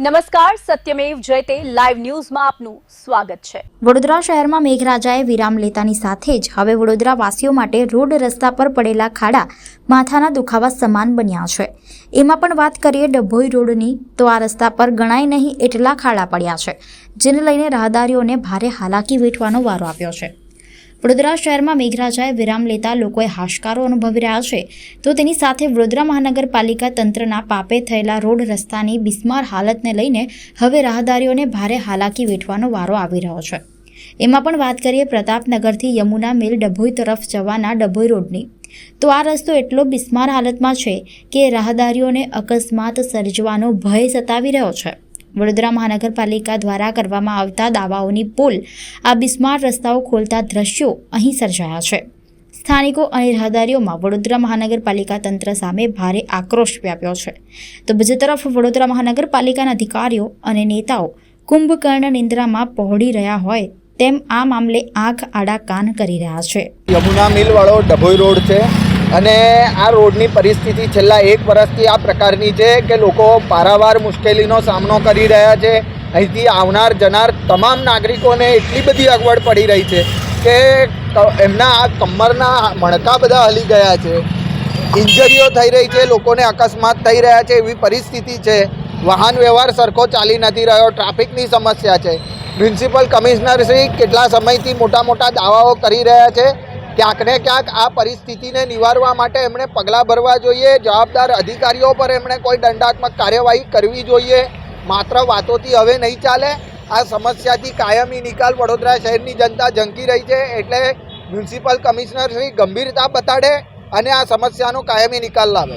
નમસ્કાર, સત્યમેવ જયતે લાઈવ ન્યૂઝમાં આપનું સ્વાગત છે। વડોદરા શહેરમાં મેઘરાજાએ વિરામ લેતાની સાથે જ હવે વડોદરા વાસીઓ માટે રોડ રસ્તા પર પડેલા ખાડા માથાના દુખાવા સમાન બન્યા છે। એમાં પણ વાત કરીએ ડભોઈ રોડની તો આ રસ્તા પર ગણાય નહીં એટલા ખાડા પડ્યા છે, જેને લઈને રાહદારીઓને ભારે હાલાકી વેઠવાનો વારો આવ્યો છે। વડોદરા શહેરમાં મેઘરાજાએ વિરામ લેતા લોકોએ હાશકારો અનુભવી રહ્યા છે, તો તેની સાથે વડોદરા મહાનગરપાલિકા તંત્રના પાપે થયેલા રોડ રસ્તાની બિસ્માર હાલતને લઈને હવે રાહદારીઓને ભારે હાલાકી વેઠવાનો વારો આવી રહ્યો છે। એમાં પણ વાત કરીએ પ્રતાપનગરથી યમુના મિલ ડભોઈ તરફ જવાના ડભોઈ રોડની, તો આ રસ્તો એટલો બિસ્માર હાલતમાં છે કે રાહદારીઓને અકસ્માત સર્જવાનો ભય સતાવી રહ્યો છે। વડોદરા મહાનગરપાલિકા દ્વારા કરવામાં આવતા દાવાઓની પોલ આ બિસ્માર રસ્તાઓ ખોલતા દ્રશ્યો અહીં સર્જાયા છે। સ્થાનિકો અને રાહદારીઓમાં વડોદરા મહાનગરપાલિકા તંત્ર સામે ભારે આક્રોશ વ્યાપ્યો છે, તો બીજી તરફ વડોદરા મહાનગરપાલિકાના અધિકારીઓ અને નેતાઓ કુંભકર્ણ નિંદ્રામાં પહોળી રહ્યા હોય તેમ આ મામલે આંખ આડા કાન કરી રહ્યા છે। યમુના મિલ વાળો ડભોઈ રોડ છે અને આ રોડની પરિસ્થિતિ છેલ્લા એક વર્ષથી આ પ્રકારની છે કે લોકો પારાવાર મુશ્કેલીનો સામનો કરી રહ્યા છે। અહીંથી આવનાર જનાર તમામ નાગરિકોને એટલી બધી અગવડ પડી રહી છે કે એમના આ કમરના મણકા બધા હલી ગયા છે, ઇન્જરીઓ થઈ રહી છે, લોકોને અકસ્માત થઈ રહ્યા છે એવી પરિસ્થિતિ છે। વાહન વ્યવહાર સરખો ચાલી નથી રહ્યો, ટ્રાફિકની સમસ્યા છે। મ્યુનિસિપલ કમિશનર શ્રી કેટલા સમયથી મોટા દાવાઓ કરી રહ્યા છે। ક્યાંક ને ક્યાંક આ પરિસ્થિતિને નિવારવા માટે એમણે પગલાં ભરવા જોઈએ, જવાબદાર અધિકારીઓ પર એમણે કોઈ દંડાત્મક કાર્યવાહી કરવી જોઈએ। માત્ર વાતોથી હવે નહીં ચાલે, આ સમસ્યાથી કાયમી નિકાલ વડોદરા શહેરની જનતા ઝંકી રહી છે, એટલે મ્યુનિસિપલ કમિશનર શ્રી ગંભીરતા બતાડે અને આ સમસ્યાનો કાયમી નિકાલ લાવે।